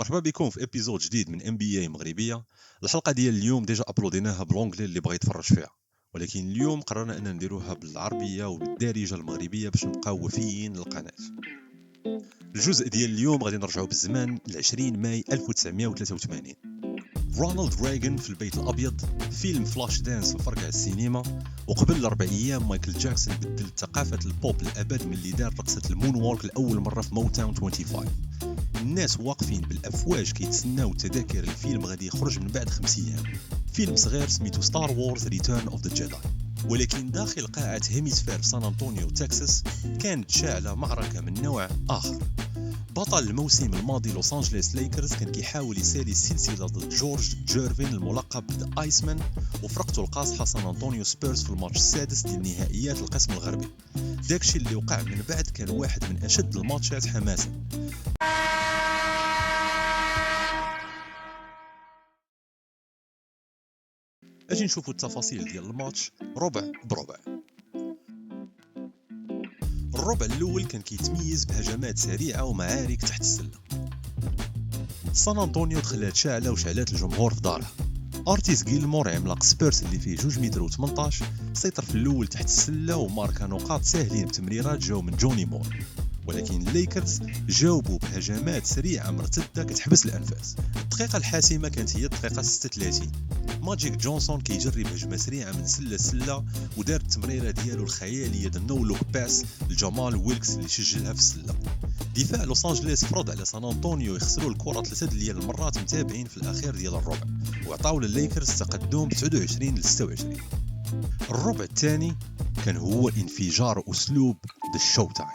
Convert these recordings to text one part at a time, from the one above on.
مرحبا بكم في ابيزود جديد من NBA مغربيه. الحلقه ديال اليوم ديجا ابلوديناها بلونجلي اللي بغى يتفرج فيها، ولكن اليوم قررنا ان نديروها بالعربيه وبالدارجه المغربيه باش نبقاو وفيين للقناه. الجزء ديال اليوم غادي نرجعوا بالزمان ل 20 ماي 1983. رونالد ريغان في البيت الابيض، فيلم فلاش دانس في فرقع السينما، وقبل 4 ايام مايكل جاكسون بدل ثقافه البوب للابد من اللي دار رقصه المون وورك لاول مره في موتاون 25. الناس واقفين بالافواج كيتسناو التذاكر. الفيلم غادي يخرج من بعد 5 ايام، فيلم صغير سميتو ستار وورز ريتيرن اوف ذا جيداي. ولكن داخل قاعه هيميسفير في سان أنطونيو تكساس كانت شاعله معركه من نوع اخر. بطل الموسم الماضي لوس أنجلوس ليكرز كان كيحاول يسالي السلسله ضد جورج جيرفين الملقب ذا ايسمان وفرقته القاصحه سان أنطونيو سبيرز في الماتش السادس ديال نهائيات القسم الغربي. داكشي اللي وقع من بعد كان واحد من اشد الماتشات حماسه. اجي نشوفوا التفاصيل ديال الماتش ربع بربع. الربع الاول كان كيتميز بهجمات سريعه ومعارك تحت السله. سان أنطونيو دخلات شاعله وشعلات الجمهور في دارها. ارتيس جيلمور عملاق سبيرس اللي فيه 2 متر و18 سيطر في الاول تحت السله وماركا نقاط ساهلين بتمريرات جاو من جوني مور، ولكن الليكرز جاوبوا بهجمات سريعه مرتده كتحبس الانفاس. الدقيقه الحاسمه كانت هي الدقيقه 36. ماجيك جونسون كيجرب هجمه سريعه من سله لسله ودار التمريره ديالو الخياليه د نو لوك باس لجمال ويلكس اللي سجلها في السله. دفاع لوس أنجلوس فرض على سان أنطونيو يخسروا الكره 3 ديال المرات متابعين في الاخير ديال الربع، وعطاو للليكرز تقدم ب 29 ل 26. الربع الثاني كان هو انفجار اسلوب ذا شو تايم.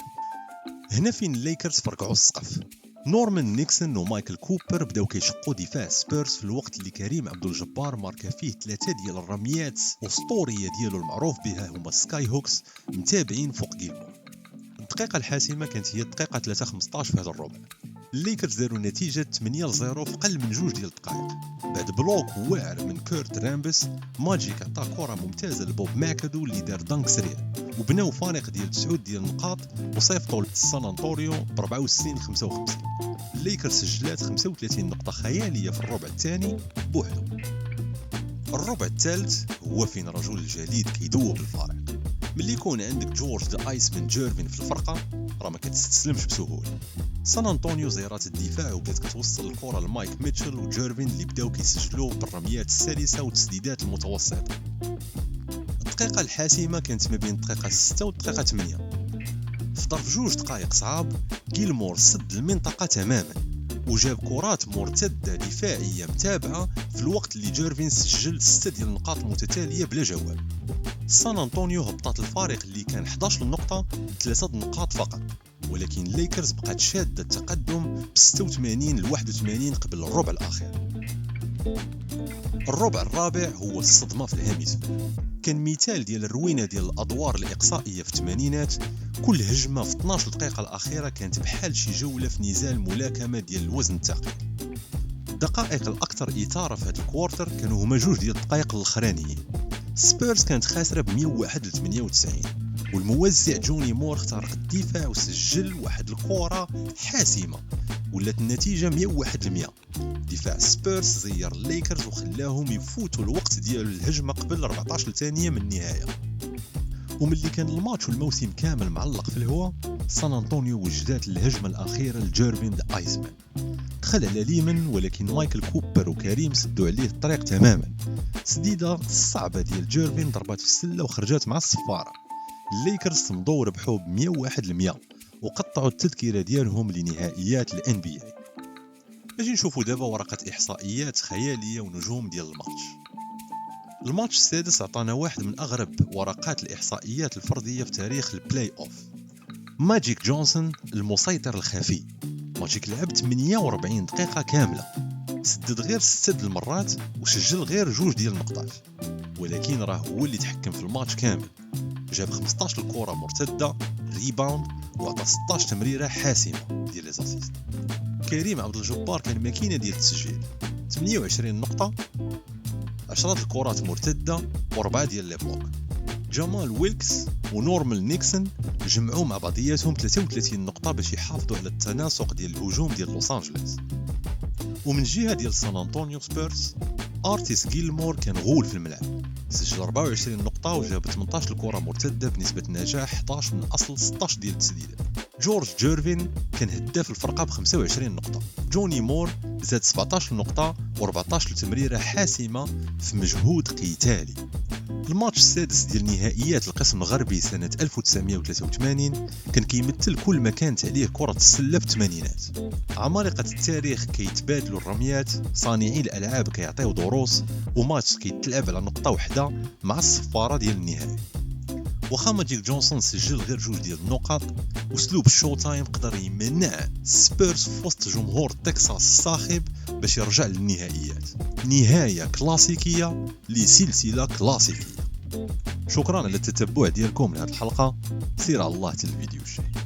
هنا فين الليكرز فرقعوا السقف. نورمان نيكسون ومايكل كوبر بداو كيشقوا دفاع سبيرز في الوقت اللي كريم عبد الجبار ماركا فيه 3 ديال الرميات اسطوريه ديالو المعروف بها هما سكاي هوكس متابعين فوق جيلمور. الدقيقه الحاسمه كانت هي الدقيقه 3:15 في هذا الربع. الليكرز داروا نتيجه 8-0 في قل من 2 ديال الدقائق. بعد بلوك واعر من كيرت رامبس، ماجيك عطى كره ممتازه لبوب ماكادو اللي دار دانك سريع، وبناو فارق ديال 9 ديال النقاط وصيفطوا لسان أنطونيو ب 64-55. الليكرز سجلات 35 نقطه خياليه في الربع الثاني بوحده. الربع الثالث هو فين رجل الجليد كيذوب الفارق. ملي يكون عندك جورج ذا ايسمان جيرفين في الفرقه راه ما كتستسلمش بسهوله. سان أنطونيو زيرات الدفاع وبدات كتوصل الكره لمايك ميتشل وجيرفين اللي بداو كيسجلوا بالرميات السلسه والتسديدات المتوسطه. الدقيقه الحاسمه كانت ما بين الدقيقه 6 والدقيقه 8. في ظرف 2 دقائق صعاب جيلمور سد المنطقه تماما وجاب كرات مرتده دفاعيه متابعه في الوقت اللي جيرفين سجل 6 ديال النقاط المتتاليه بلا جواب. سان أنطونيو هبطات الفارق اللي كان 11 نقطه 3 نقاط فقط، ولكن الليكرز بقات شاده التقدم ب 86-81 قبل الربع الاخير. الربع الرابع هو الصدمه في الهيميسفير. كان مثال ديال الروينه ديال الادوار الاقصائيه في الثمانينات. كل هجمه في 12 دقيقه الاخيره كانت بحال شي جوله في نزال ملاكمه ديال الوزن الثقيل. الدقائق الاكثر اثاره في هذا الكوارتر كانوا هما 2 ديال الدقائق الاخرانيين. سبيرز كانت خاسره ب 101-98، والموزع جوني مور اخترق الدفاع وسجل واحد الكره حاسمه ولات النتيجه 101-100. دفاع سبيرز زير الليكرز وخلاهم يفوتوا الوقت ديال الهجمه قبل 14 ثانيه من النهايه. وملي كان الماتش والموسم كامل معلق في الهواء، سان أنطونيو وجدات الهجمه الاخيره لجيرفين ذا ايسمان. دخل على ليمن ولكن مايكل كوبر وكريم سدوا عليه الطريق تماما. تسديده صعبه ديال جيرفين ضربات في السله وخرجات مع الصفاره. الليكرز صمدوا ربحوا ب 101-100 وقطعوا التذكره ديالهم لنهائيات الان بي اي. اجي نشوفوا دابا ورقه احصائيات خياليه ونجوم ديال الماتش السادس عطانا واحد من اغرب ورقات الاحصائيات الفرديه في تاريخ البلاي اوف. ماجيك جونسون المسيطر الخفي. ماجيك لعب 48 دقيقه كامله، سدد غير 6 المرات وسجل غير 2 ديال النقطات، ولكن راه هو اللي تحكم في الماتش كامل. جاب 15 الكره مرتده ريباوند وعطى 16 تمريره حاسمه ديال لي اسيست. كريم عبد الجبار كان ماكينه ديال التسجيل، 28 نقطه، 10 الكرات مرتده و4 ديال لي بلوك. جمال ويلكس ونورمان نيكسون جمعوا مع بعضياتهم 33 نقطه باش يحافظوا على التناسق ديال الهجوم ديال لوس أنجلوس. ومن جهه ديال سان أنطونيو سبيرز، ارتيس غيلمور كان غول في الملعب، سجل 24 نقطه وجاب 18 الكره مرتده بنسبه نجاح 11 من اصل 16 ديال التسديدات. جورج جيرفين كان هداف الفرقه ب 25 نقطه. جوني مور زاد 17 نقطه و14 تمريره حاسمه في مجهود قتالي. الماتش السادس ديال نهائيات القسم الغربي سنة 1983 كان كيمثل كل ما كانت عليه كرة السلة في الثمانينات. عمالقة التاريخ كيتبادلوا الرميات، صانعي الألعاب كيعطيو دروس، وماتش كيتلعب على نقطة واحدة مع الصفارة ديال النهائي. وخا ماجيك جونسون سجل غير 2 ديال النقط، واسلوب الشو تايم قدر يمنع سبيرز في وسط جمهور تكساس الصاخب باش يرجع للنهائيات. نهاية كلاسيكية لسلسلة كلاسيكية. شكرا على التتبع ديالكم لهذه الحلقة. سير على الله حتى الفيديو الجاي.